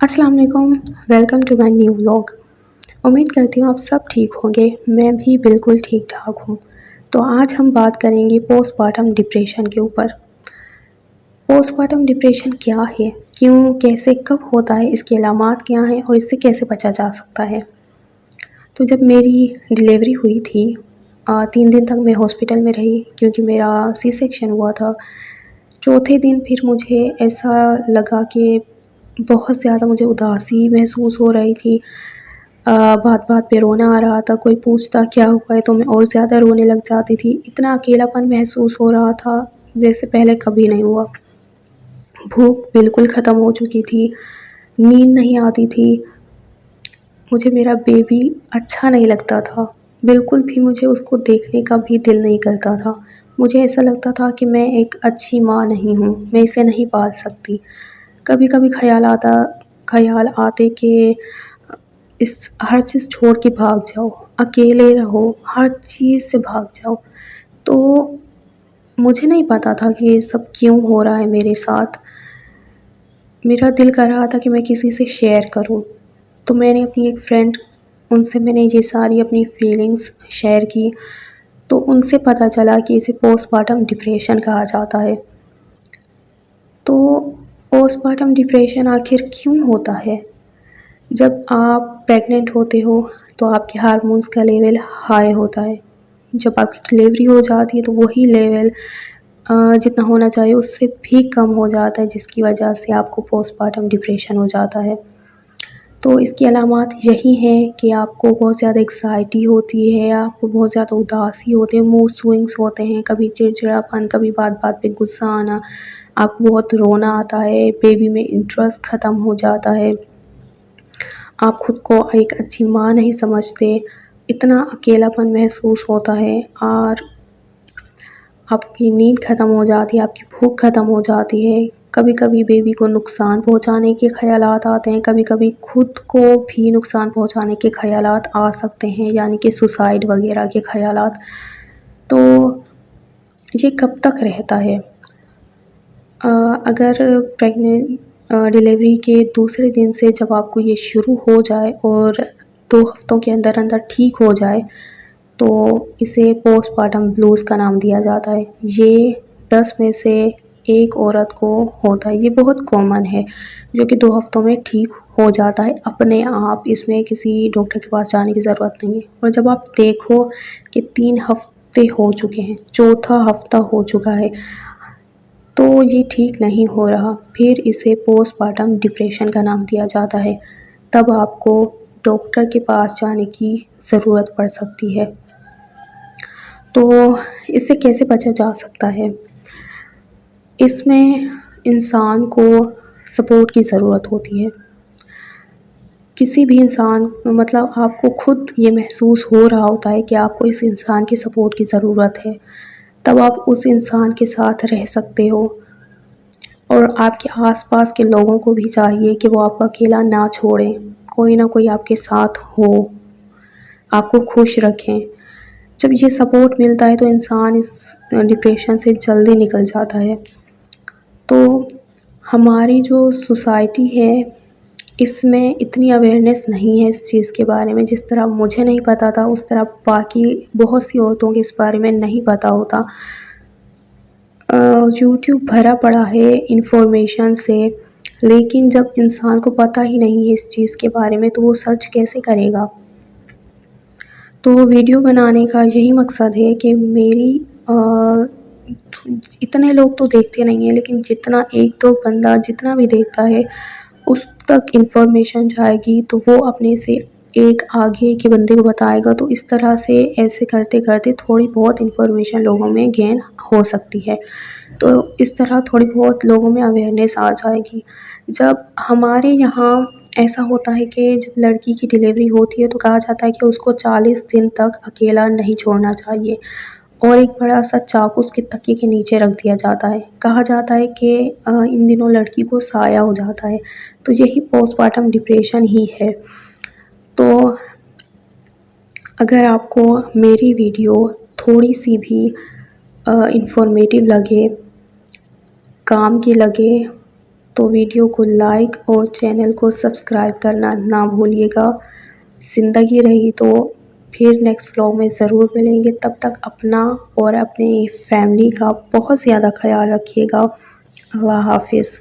अस्सलाम वालेकुम। Welcome to my new vlog. उम्मीद करती हूँ आप सब ठीक होंगे। मैं भी बिल्कुल ठीक ठाक हूँ। तो आज हम बात करेंगे पोस्टपार्टम डिप्रेशन के ऊपर। पोस्टपार्टम डिप्रेशन क्या है, क्यों, कैसे, कब होता है, इसके अलामात क्या हैं और इससे कैसे बचा जा सकता है। तो जब मेरी डिलीवरी हुई थी 3 दिन तक मैं हॉस्पिटल में रही क्योंकि मेरा सी सेक्शन हुआ था। चौथे दिन फिर मुझे ऐसा लगा कि बहुत ज़्यादा मुझे उदासी महसूस हो रही थी। बात बात पे रोना आ रहा था, कोई पूछता क्या हुआ है तो मैं और ज़्यादा रोने लग जाती थी। इतना अकेलापन महसूस हो रहा था जैसे पहले कभी नहीं हुआ। भूख बिल्कुल ख़त्म हो चुकी थी, नींद नहीं आती थी। मुझे मेरा बेबी अच्छा नहीं लगता था, बिल्कुल भी मुझे उसको देखने का भी दिल नहीं करता था। मुझे ऐसा लगता था कि मैं एक अच्छी माँ नहीं हूँ, मैं इसे नहीं पाल सकती। कभी कभी ख़याल आते कि इस हर चीज़ छोड़ के भाग जाओ, अकेले रहो, हर चीज़ से भाग जाओ। तो मुझे नहीं पता था कि ये सब क्यों हो रहा है मेरे साथ। मेरा दिल कर रहा था कि मैं किसी से शेयर करूं, तो मैंने अपनी एक फ्रेंड, उनसे मैंने ये सारी अपनी फीलिंग्स शेयर की। तो उनसे पता चला कि इसे पोस्टपार्टम डिप्रेशन कहा जाता है। तो पोस्टपार्टम डिप्रेशन आखिर क्यों होता है? जब आप प्रेग्नेंट होते हो तो आपके हार्मोन्स का लेवल हाई होता है। जब आपकी डिलीवरी हो जाती है तो वही लेवल जितना होना चाहिए उससे भी कम हो जाता है, जिसकी वजह से आपको पोस्टपार्टम डिप्रेशन हो जाता है। तो इसकी अलामात यही हैं कि आपको बहुत ज़्यादा एक्साइटी होती है, आपको बहुत ज़्यादा उदासी होते हैं, मूड स्विंग्स होते हैं, कभी चिड़चिड़ापन, कभी बात बात पे गुस्सा आना, आपको बहुत रोना आता है, बेबी में इंटरेस्ट ख़त्म हो जाता है, आप खुद को एक अच्छी माँ नहीं समझते, इतना अकेलापन महसूस होता है और आपकी नींद ख़त्म हो जाती है, आपकी भूख ख़त्म हो जाती है। कभी कभी बेबी को नुकसान पहुंचाने के ख़यालात आते हैं, कभी कभी खुद को भी नुकसान पहुंचाने के ख़यालात आ सकते हैं, यानी कि सुसाइड वगैरह के ख़यालात। तो ये कब तक रहता है? अगर डिलीवरी के दूसरे दिन से जब आपको ये शुरू हो जाए और 2 हफ्तों के अंदर अंदर ठीक हो जाए तो इसे पोस्टपार्टम ब्लूज़ का नाम दिया जाता है। ये 10 में से 1 औरत को होता है। ये बहुत कॉमन है जो कि 2 हफ्तों में ठीक हो जाता है अपने आप, इसमें किसी डॉक्टर के पास जाने की ज़रूरत नहीं है। और जब आप देखो कि 3 हफ्ते हो चुके हैं, चौथा हफ्ता हो चुका है, तो ये ठीक नहीं हो रहा, फिर इसे पोस्टपार्टम डिप्रेशन का नाम दिया जाता है। तब आपको डॉक्टर के पास जाने की ज़रूरत पड़ सकती है। तो इससे कैसे बचा जा सकता है? इसमें इंसान को सपोर्ट की ज़रूरत होती है। किसी भी इंसान, मतलब आपको खुद ये महसूस हो रहा होता है कि आपको इस इंसान की सपोर्ट की ज़रूरत है, तब आप उस इंसान के साथ रह सकते हो। और आपके आसपास के लोगों को भी चाहिए कि वो आपको अकेला ना छोड़ें, कोई ना कोई आपके साथ हो, आपको खुश रखें। जब ये सपोर्ट मिलता है तो इंसान इस डिप्रेशन से जल्दी निकल जाता है। तो हमारी जो सोसाइटी है इसमें इतनी अवेयरनेस नहीं है इस चीज़ के बारे में। जिस तरह मुझे नहीं पता था उस तरह बाकी बहुत सी औरतों के इस बारे में नहीं पता होता। यूट्यूब भरा पड़ा है इंफॉर्मेशन से, लेकिन जब इंसान को पता ही नहीं है इस चीज़ के बारे में तो वो सर्च कैसे करेगा? तो वीडियो बनाने का यही मकसद है कि मेरी इतने लोग तो देखते नहीं हैं, लेकिन जितना एक दो बंदा जितना भी देखता है उस तक इन्फॉर्मेशन जाएगी तो वो अपने से एक आगे के बंदे को बताएगा। तो इस तरह से ऐसे करते करते थोड़ी बहुत इन्फॉर्मेशन लोगों में गेन हो सकती है। तो इस तरह थोड़ी बहुत लोगों में अवेयरनेस आ जाएगी। जब हमारे यहाँ ऐसा होता है कि जब लड़की की डिलीवरी होती है तो कहा जाता है कि उसको 40 दिन तक अकेला नहीं छोड़ना चाहिए और एक बड़ा सा चाकू उसके तकिए के नीचे रख दिया जाता है। कहा जाता है कि इन दिनों लड़की को साया हो जाता है। तो यही पोस्टपार्टम डिप्रेशन ही है। तो अगर आपको मेरी वीडियो थोड़ी सी भी इंफॉर्मेटिव लगे, काम की लगे, तो वीडियो को लाइक और चैनल को सब्सक्राइब करना ना भूलिएगा। ज़िंदगी रही तो फिर नेक्स्ट व्लॉग में ज़रूर मिलेंगे। तब तक अपना और अपनी फैमिली का बहुत ज़्यादा ख्याल रखिएगा। अल्लाह हाफिज़।